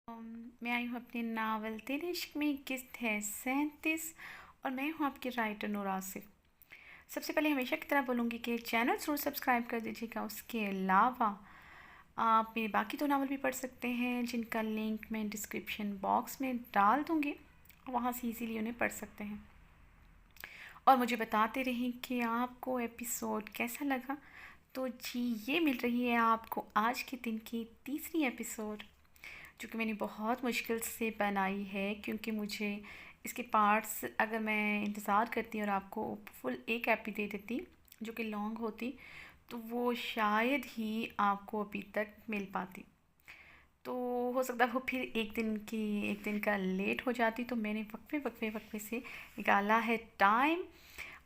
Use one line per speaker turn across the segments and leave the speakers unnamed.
मैं आई हूँ अपने नावल तेरे इश्क में किस्त है 37 और मैं हूँ आपकी राइटर नूर आसिफ। सबसे पहले हमेशा की तरह बोलूँगी कि चैनल ज़रूर सब्सक्राइब कर दीजिएगा। उसके अलावा आप मेरे बाकी दो नावल भी पढ़ सकते हैं जिनका लिंक मैं डिस्क्रिप्शन बॉक्स में डाल दूँगी, वहाँ से इजीली उन्हें पढ़ सकते हैं। और मुझे बताते रहें कि आपको एपिसोड कैसा लगा। तो जी, ये मिल रही है आपको आज के दिन की तीसरी एपिसोड, जो कि मैंने बहुत मुश्किल से बनाई है, क्योंकि मुझे इसके पार्ट्स अगर मैं इंतज़ार करती और आपको फुल एक एपी दे देती जो कि लॉन्ग होती, तो वो शायद ही आपको अभी तक मिल पाती। तो हो सकता है वो फिर एक दिन का लेट हो जाती। तो मैंने वक्फे से निकाला है टाइम।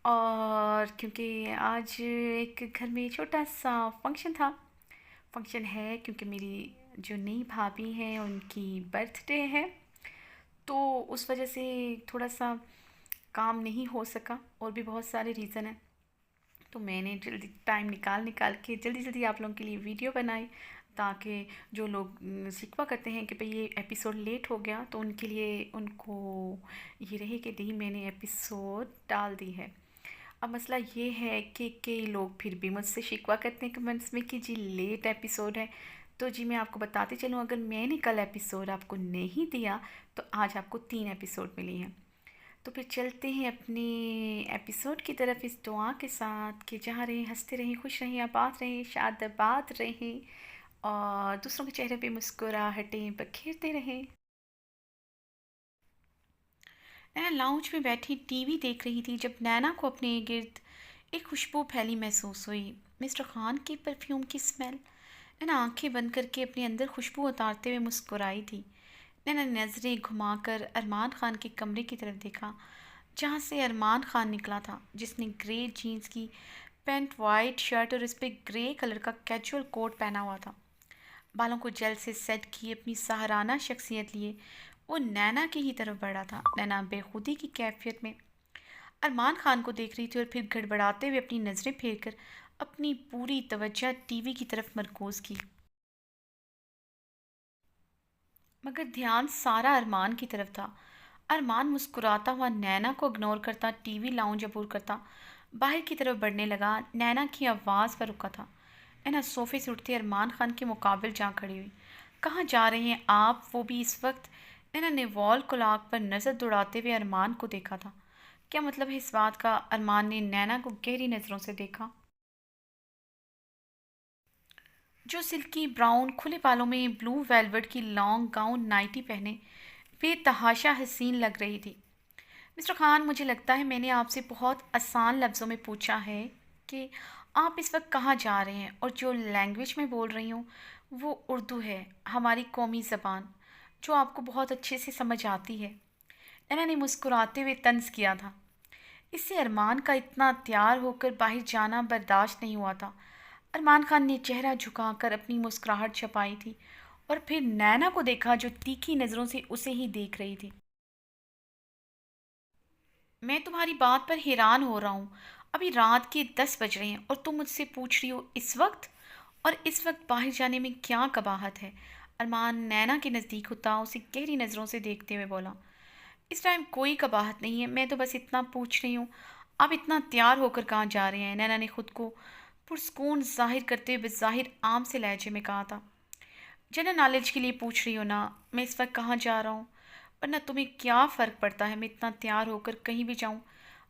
और क्योंकि आज एक घर में छोटा सा फंक्शन है, क्योंकि मेरी जो नई भाभी हैं उनकी बर्थडे है, तो उस वजह से थोड़ा सा काम नहीं हो सका। और भी बहुत सारे रीज़न हैं, तो मैंने जल्दी टाइम निकाल के जल्दी जल्दी आप लोगों के लिए वीडियो बनाई, ताकि जो लोग शिकवा करते हैं कि भाई ये एपिसोड लेट हो गया, तो उनके लिए उनको ये रहे कि नहीं, मैंने एपिसोड डाल दी है। अब मसला ये है कि कई लोग फिर भी मुझसे शिकवा करते हैं कमेंट्स में कि जी लेट एपिसोड है। तो जी मैं आपको बताती चलूँ, अगर मैंने कल एपिसोड आपको नहीं दिया तो आज आपको 3 एपिसोड मिली हैं। तो फिर चलते हैं अपने एपिसोड की तरफ इस दुआ के साथ कि जहाँ रहें हंसते रहें, खुश रहें, आबाद रहें, शादाबाद रहें और दूसरों के चेहरे पे मुस्कुराहटें बखेरते रहें। नैना लाउंज में बैठी टीवी देख रही थी जब नैना को अपने गिर्द एक खुशबू फैली महसूस हुई। मिस्टर खान की परफ्यूम की स्मेल। नैना आंखें बंद करके अपने अंदर खुशबू उतारते हुए मुस्कुराई थी। नैना ने नज़रें घुमाकर अरमान खान के कमरे की तरफ देखा, जहाँ से अरमान खान निकला था, जिसने ग्रे जीन्स की पैंट, वाइट शर्ट और इस पे ग्रे कलर का कैजुअल कोट पहना हुआ था। बालों को जेल से सेट किए अपनी सहाराना शख्सियत लिए वो नैना की ही तरफ बढ़ा था। नैना बेखुदी की कैफियत में अरमान खान को देख रही थी और फिर गड़बड़ाते हुए अपनी नज़रें फेर कर अपनी पूरी तवज्जो टीवी की तरफ मरकूज की, मगर ध्यान सारा अरमान की तरफ था। अरमान मुस्कुराता हुआ नैना को इग्नोर करता टीवी लाउंज अबूर करता बाहर की तरफ बढ़ने लगा। नैना की आवाज़ पर रुका था। नैना सोफे से उठते अरमान खान के मुकाबिल जा खड़ी हुई। कहाँ जा रहे हैं आप, वो भी इस वक्त? नैना ने वॉल क्लॉक पर नज़र दौड़ाते हुए अरमान को देखा था। क्या मतलब है इस बात का? अरमान ने नैना को गहरी नज़रों से देखा, जो सिल्की ब्राउन खुले बालों में ब्लू वेलवेट की लॉन्ग गाउन नाइटी पहने बेतहाशा हसीन लग रही थी। मिस्टर खान, मुझे लगता है मैंने आपसे बहुत आसान लफ्ज़ों में पूछा है कि आप इस वक्त कहाँ जा रहे हैं, और जो लैंग्वेज में बोल रही हूँ वो उर्दू है, हमारी कौमी ज़बान, जो आपको बहुत अच्छे से समझ आती है। नैना ने मुस्कुराते हुए तंज किया था। इससे अरमान का इतना तैयार होकर बाहर जाना बर्दाश्त नहीं हुआ था। अरमान खान ने चेहरा झुकाकर अपनी मुस्कुराहट छुपाई थी और फिर नैना को देखा, जो तीखी नज़रों से उसे ही देख रही थी। मैं तुम्हारी बात पर हैरान हो रहा हूँ। अभी रात के 10 बज रहे हैं और तुम मुझसे पूछ रही हो इस वक्त, और इस वक्त बाहर जाने में क्या कबाहत है? अरमान नैना के नज़दीक होता उसे गहरी नज़रों से देखते हुए बोला, इस टाइम कोई कबाहत नहीं है, मैं तो बस इतना पूछ रही हूँ, आप इतना तैयार होकर कहाँ जा रहे हैं? नैना ने खुद को पुरस्कून जाहिर करते हुए जाहिर आम से लहजे में कहा था। जनरल नॉलेज के लिए पूछ रही हो ना, मैं इस वक्त कहाँ जा रहा हूँ? वरना तुम्हें क्या फ़र्क पड़ता है मैं इतना तैयार होकर कहीं भी जाऊँ?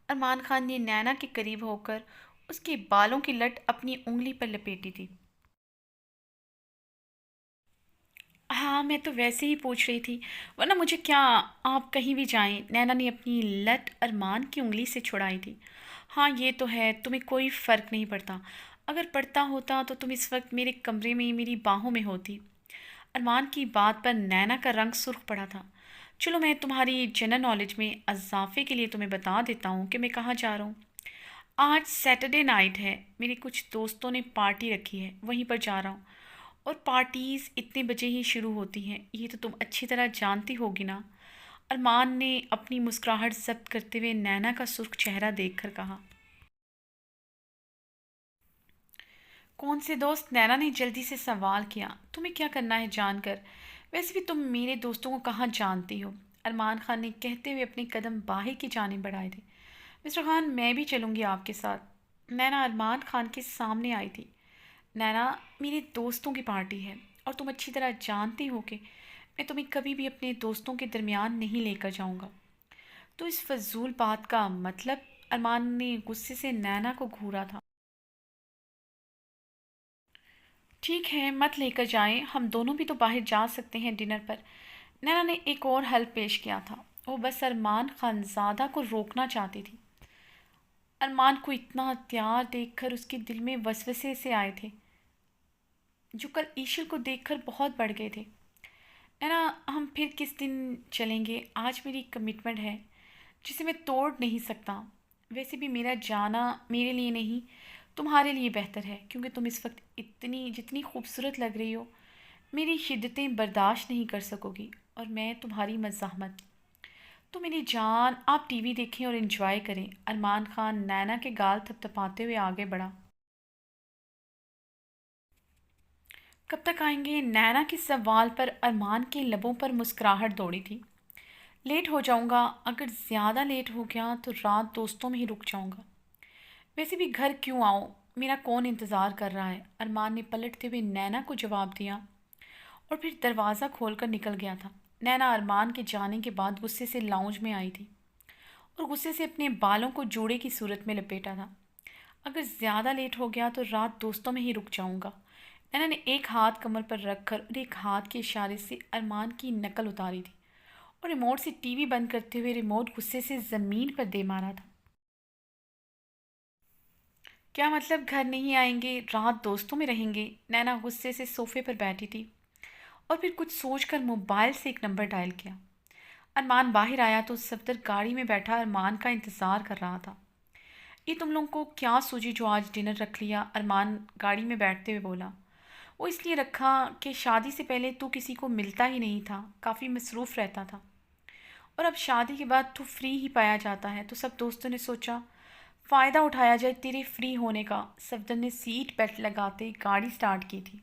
अरमान खान ने नैना के करीब होकर उसके बालों की लट अपनी उंगली पर लपेटी थी। हाँ, मैं तो वैसे ही पूछ रही थी, वरना मुझे क्या, आप कहीं भी जाएं। नैना ने अपनी लट अरमान की उंगली से छुड़ाई थी। हाँ ये तो है, तुम्हें कोई फ़र्क नहीं पड़ता। अगर पड़ता होता तो तुम इस वक्त मेरे कमरे में मेरी बाहों में होती। अरमान की बात पर नैना का रंग सुर्ख पड़ा था। चलो मैं तुम्हारी जनरल नॉलेज में इजाफे के लिए तुम्हें बता देता हूँ कि मैं कहाँ जा रहा हूँ। आज सैटरडे नाइट है, मेरे कुछ दोस्तों ने पार्टी रखी है, वहीं पर जा रहा हूँ। और पार्टीज़ इतने बजे ही शुरू होती हैं, ये तो तुम अच्छी तरह जानती होगी ना। अरमान ने अपनी मुस्कुराहट जब्त करते हुए नैना का सुर्ख चेहरा देखकर कहा। कौन से दोस्त? नैना ने जल्दी से सवाल किया। तुम्हें क्या करना है जानकर? वैसे भी तुम मेरे दोस्तों को कहाँ जानती हो, अरमान खान ने कहते हुए अपने कदम बाहर की जानिब बढ़ाए थे। मिस्टर खान, मैं भी चलूँगी आपके साथ। नैना अरमान खान के सामने आई थी। नैना, मेरे दोस्तों की पार्टी है और तुम अच्छी तरह जानती हो कि मैं तुम्हें कभी भी अपने दोस्तों के दरमियान नहीं लेकर जाऊंगा। तो इस फजूल बात का मतलब? अरमान ने गुस्से से नैना को घूरा था। ठीक है, मत लेकर जाएं, हम दोनों भी तो बाहर जा सकते हैं डिनर पर। नैना ने एक और हल पेश किया था। वो बस अरमान खानजादा को रोकना चाहती थी। अरमान को इतना हथियार देखकर उसके दिल में वसवसे से आए थे, जो कल ईश्वर को देखकर बहुत बढ़ गए थे। नैना, हम फिर किस दिन चलेंगे? आज मेरी कमिटमेंट है जिसे मैं तोड़ नहीं सकता। वैसे भी मेरा जाना मेरे लिए नहीं, तुम्हारे लिए बेहतर है, क्योंकि तुम इस वक्त इतनी जितनी खूबसूरत लग रही हो, मेरी शिद्दतें बर्दाश्त नहीं कर सकोगी, और मैं तुम्हारी मज़ाहमत। तो मेरी जान, आप टीवी देखें और एंजॉय करें। अरमान खान नैना के गाल थपथपाते हुए आगे बढ़ा। कब तक आएंगे? नैना के सवाल पर अरमान के लबों पर मुस्कुराहट दौड़ी थी। लेट हो जाऊंगा, अगर ज़्यादा लेट हो गया तो रात दोस्तों में ही रुक जाऊंगा। वैसे भी घर क्यों आओ, मेरा कौन इंतज़ार कर रहा है? अरमान ने पलटते हुए नैना को जवाब दिया और फिर दरवाज़ा खोलकर निकल गया था। नैना अरमान के जाने के बाद गुस्से से लाउंज में आई थी और गुस्से से अपने बालों को जोड़े की सूरत में लपेटा था। अगर ज़्यादा लेट हो गया तो रात दोस्तों में ही रुक जाऊंगा। नैना ने एक हाथ कमर पर रखकर और एक हाथ के इशारे से अरमान की नकल उतारी थी और रिमोट से टीवी बंद करते हुए रिमोट गुस्से से ज़मीन पर दे मारा था। क्या मतलब घर नहीं आएंगे, रात दोस्तों में रहेंगे? नैना गुस्से से सोफे पर बैठी थी और फिर कुछ सोचकर मोबाइल से एक नंबर डायल किया। अरमान बाहर आया तो सफदर गाड़ी में बैठा अरमान का इंतज़ार कर रहा था। ये तुम लोगों को क्या सूझी जो आज डिनर रख लिया? अरमान गाड़ी में बैठते हुए बोला। वो इसलिए रखा कि शादी से पहले तू किसी को मिलता ही नहीं था, काफ़ी मसरूफ़ रहता था, और अब शादी के बाद तू फ्री ही पाया जाता है, तो सब दोस्तों ने सोचा फ़ायदा उठाया जाए तेरे फ्री होने का। सफदर ने सीट बेल्ट लगाते गाड़ी स्टार्ट की थी।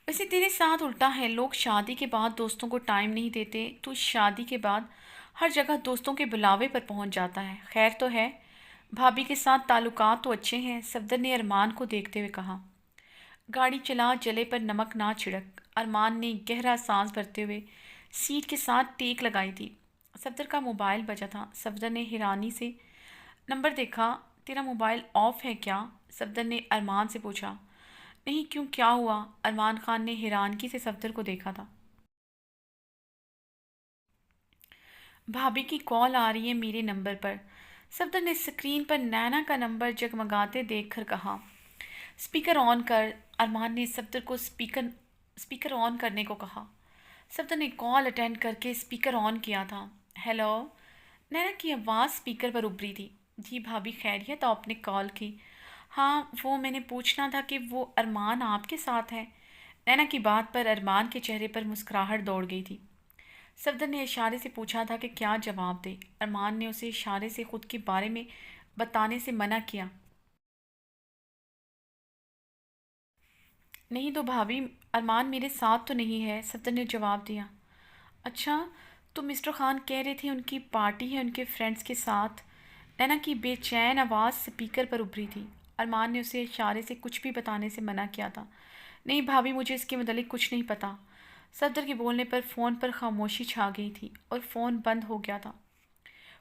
वैसे तेरे साथ उल्टा है, लोग शादी के बाद दोस्तों को टाइम नहीं देते, तू शादी के बाद हर जगह दोस्तों के बुलावे पर पहुंच जाता है। खैर तो है, भाभी के साथ ताल्लुकात तो अच्छे हैं, सफदर ने अरमान को देखते हुए कहा। गाड़ी चला, जले पर नमक ना छिड़क। अरमान ने गहरा सांस भरते हुए सीट के साथ टेक लगाई थी। सफदर का मोबाइल बजा था। सफदर ने हैरानी से नंबर देखा। तेरा मोबाइल ऑफ है क्या? सफदर ने अरमान से पूछा। नहीं, क्यों, क्या हुआ? अरमान खान ने हैरानगी से सफदर को देखा था। भाभी की कॉल आ रही है मेरे नंबर पर। सफदर ने स्क्रीन पर नैना का नंबर जगमगाते देखकर कहा। स्पीकर ऑन कर। अरमान ने सफदर को स्पीकर स्पीकर ऑन करने को कहा। सफदर ने कॉल अटेंड करके स्पीकर ऑन किया था। हेलो। नैना की आवाज़ स्पीकर पर उभरी थी। जी भाभी, खैरियत? आपने कॉल की? हाँ, वो मैंने पूछना था कि वो अरमान आपके साथ है। नैना की बात पर अरमान के चेहरे पर मुस्कुराहट दौड़ गई थी। सफदर ने इशारे से पूछा था कि क्या जवाब दे। अरमान ने उसे इशारे से खुद के बारे में बताने से मना किया। नहीं तो भाभी, अरमान मेरे साथ तो नहीं है, सफदर ने जवाब दिया। अच्छा, तो मिस्टर खान कह रहे थे उनकी पार्टी है उनके फ्रेंड्स के साथ। नैना की बेचैन आवाज़ स्पीकर पर उभरी थी। अरमान ने उसे इशारे से कुछ भी बताने से मना किया था। नहीं भाभी, मुझे इसके मतलब कुछ नहीं पता। सफदर के बोलने पर फ़ोन पर खामोशी छा गई थी और फ़ोन बंद हो गया था।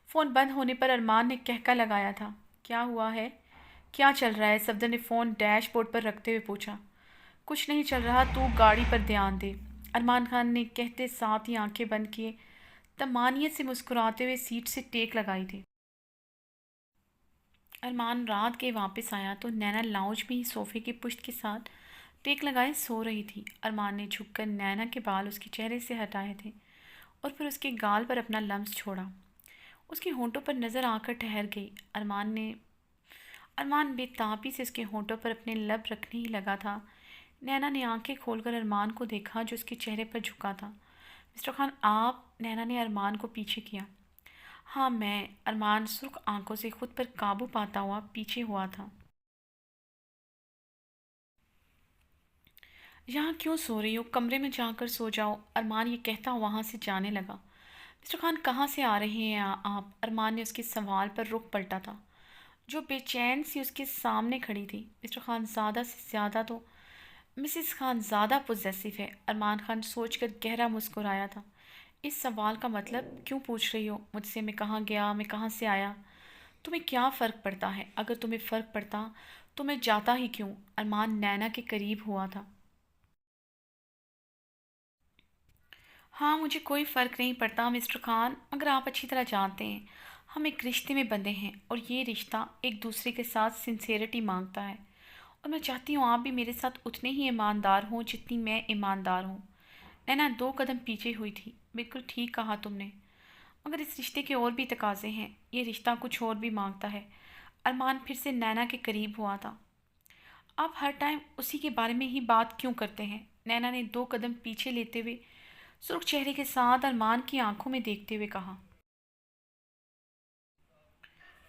फ़ोन बंद होने पर अरमान ने कहका लगाया था। क्या हुआ है? क्या चल रहा है? सफदर ने फ़ोन डैशबोर्ड पर रखते हुए पूछा। कुछ नहीं चल रहा, तू गाड़ी पर ध्यान दे। अरमान खान ने कहते साथ ही आंखें बंद किए तमानियत से मुस्कुराते हुए सीट से टेक लगाई थी। अरमान रात के वापस आया तो नैना लाउंज में ही सोफे की पुश्त के साथ टेक लगाए सो रही थी। अरमान ने झुककर नैना के बाल उसके चेहरे से हटाए थे और फिर उसके गाल पर अपना लम्स छोड़ा। उसके होंठों पर नज़र आकर ठहर गई। अरमान बेताबी से उसके होंठों पर अपने लब रखने ही लगा था। नैना ने आंखें खोलकर अरमान को देखा जो उसके चेहरे पर झुका था। मिस्टर खान, आप? नैना ने अरमान को पीछे किया। हाँ मैं। अरमान सुर्ख आंखों से खुद पर काबू पाता हुआ पीछे हुआ था। यहाँ क्यों सो रही हो, कमरे में जाकर सो जाओ, अरमान ये कहता वहाँ से जाने लगा। मिस्टर खान कहाँ से आ रहे हैं आप? अरमान ने उसके सवाल पर रुख पलटा था, जो बेचैन सी उसके सामने खड़ी थी। मिस्टर खान ज़्यादा से ज़्यादा तो मिसिस खान ज़्यादा पॉजेसिव है। अरमान खान सोचकर गहरा मुस्कुराया था। इस सवाल का मतलब क्यों पूछ रही हो मुझसे? मैं कहाँ गया, मैं कहाँ से आया, तुम्हें क्या फ़र्क पड़ता है? अगर तुम्हें फ़र्क पड़ता तो मैं जाता ही क्यों? अरमान नैना के करीब हुआ था। हाँ, मुझे कोई फ़र्क नहीं पड़ता मिस्टर खान, मगर आप अच्छी तरह जानते हैं हम एक रिश्ते में बंधे हैं और ये रिश्ता एक दूसरे के साथ सिंसेरिटी मांगता है। और मैं चाहती हूँ आप भी मेरे साथ उतने ही ईमानदार हों जितनी मैं ईमानदार हूँ। नैना 2 कदम पीछे हुई थी। बिल्कुल ठीक कहा तुमने, मगर इस रिश्ते के और भी तकाजे हैं। ये रिश्ता कुछ और भी मांगता है। अरमान फिर से नैना के करीब हुआ था। आप हर टाइम उसी के बारे में ही बात क्यों करते हैं? नैना ने 2 कदम पीछे लेते हुए सुर्ख चेहरे के साथ अरमान की आंखों में देखते हुए कहा।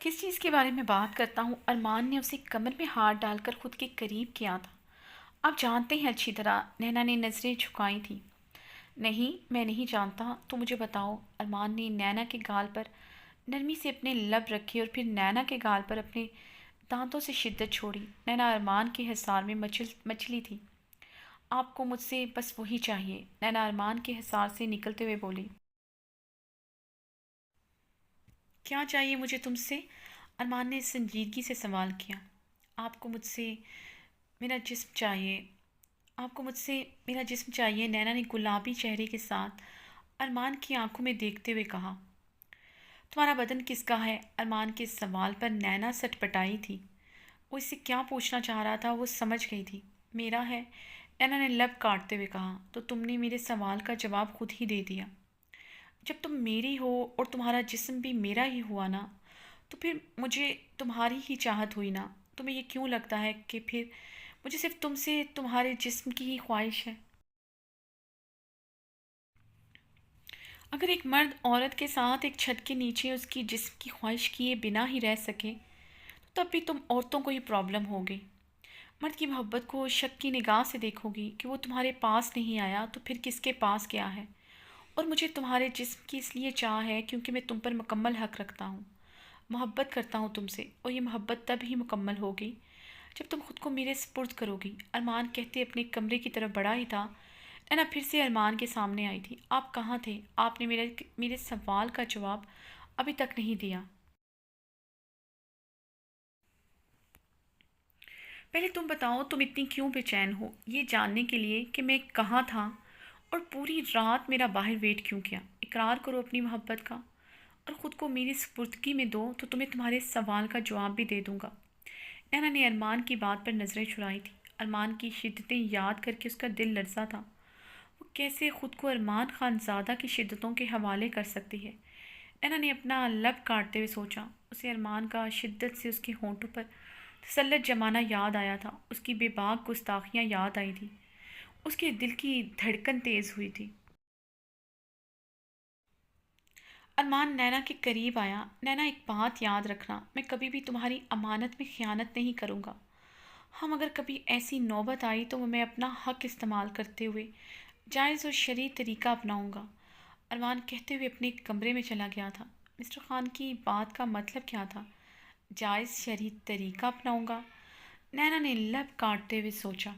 किस चीज़ के बारे में बात करता हूँ? अरमान ने उसे कमर में हाथ डालकर खुद के करीब किया था। आप जानते हैं अच्छी तरह। नैना ने नज़रें झुकाई थी। नहीं, मैं नहीं जानता, तो मुझे बताओ। अरमान ने नैना के गाल पर नरमी से अपने लब रखे और फिर नैना के गाल पर अपने दांतों से शिद्दत छोड़ी। नैना अरमान के हिसार में मछली थी। आपको मुझसे बस वही चाहिए, नैना अरमान के हिसार से निकलते हुए बोली। क्या चाहिए मुझे तुमसे? अरमान ने संजीदगी से सवाल किया। आपको मुझसे मेरा जिस्म चाहिए। आपको मुझसे मेरा जिस्म चाहिए, नैना ने गुलाबी चेहरे के साथ अरमान की आंखों में देखते हुए कहा। तुम्हारा बदन किसका है? अरमान के सवाल पर नैना सटपटाई थी। वो इससे क्या पूछना चाह रहा था वो समझ गई थी। मेरा है, नैना ने लब काटते हुए कहा। तो तुमने मेरे सवाल का जवाब खुद ही दे दिया। जब तुम मेरी हो और तुम्हारा जिस्म भी मेरा ही हुआ ना, तो फिर मुझे तुम्हारी ही चाहत हुई ना। तुम्हें ये क्यों लगता है कि फिर मुझे सिर्फ तुमसे तुम्हारे जिस्म की ही ख्वाहिश है? अगर एक मर्द औरत के साथ एक छत के नीचे उसकी जिस्म की ख्वाहिश किए बिना ही रह सके, तो तब भी तुम औरतों को ही प्रॉब्लम होगी। मर्द की मोहब्बत को शक की निगाह से देखोगी कि वो तुम्हारे पास नहीं आया तो फिर किसके पास गया है। और मुझे तुम्हारे जिस्म की इसलिए चाह है क्योंकि मैं तुम पर मुकम्मल हक रखता हूँ, मोहब्बत करता हूँ तुमसे। और ये मोहब्बत तब ही मुकम्मल होगी जब तुम खुद को मेरे स्पुर्द करोगी। अरमान कहते अपने कमरे की तरफ बढ़ा ही था, नैना फिर से अरमान के सामने आई थी। आप कहाँ थे? आपने मेरे मेरे सवाल का जवाब अभी तक नहीं दिया। पहले तुम बताओ, तुम इतनी क्यों बेचैन हो ये जानने के लिए कि मैं कहाँ था और पूरी रात मेरा बाहर वेट क्यों किया? इकरार करो अपनी मोहब्बत का और ख़ुद को मेरी सुपुर्दगी में दो, तो तुम्हें तुम्हारे सवाल का जवाब भी दे दूँगा। नैना ने अरमान की बात पर नज़रें चुराई थी। अरमान की शिद्दतें याद करके उसका दिल लरसा था। वो कैसे ख़ुद को अरमान खानज़ादा की शिद्दतों के हवाले कर सकती है? नैना ने अपना लब काटते हुए सोचा। उसे अरमान का शिद्दत से उसके होंठों पर तसल्लुत जमाना याद आया था। उसकी बेबाक गुस्ताखियाँ याद आई थी। उसके दिल की धड़कन तेज़ हुई थी। अरमान नैना के करीब आया। नैना, एक बात याद रखना, मैं कभी भी तुम्हारी अमानत में ख़यानत नहीं करूँगा। हम अगर कभी ऐसी नौबत आई तो मैं अपना हक इस्तेमाल करते हुए जायज़ और शरई तरीका अपनाऊँगा। अरमान कहते हुए अपने कमरे में चला गया था। मिस्टर खान की बात का मतलब क्या था? जायज़ शरई तरीका अपनाऊँगा? नैना ने लब काटते हुए सोचा।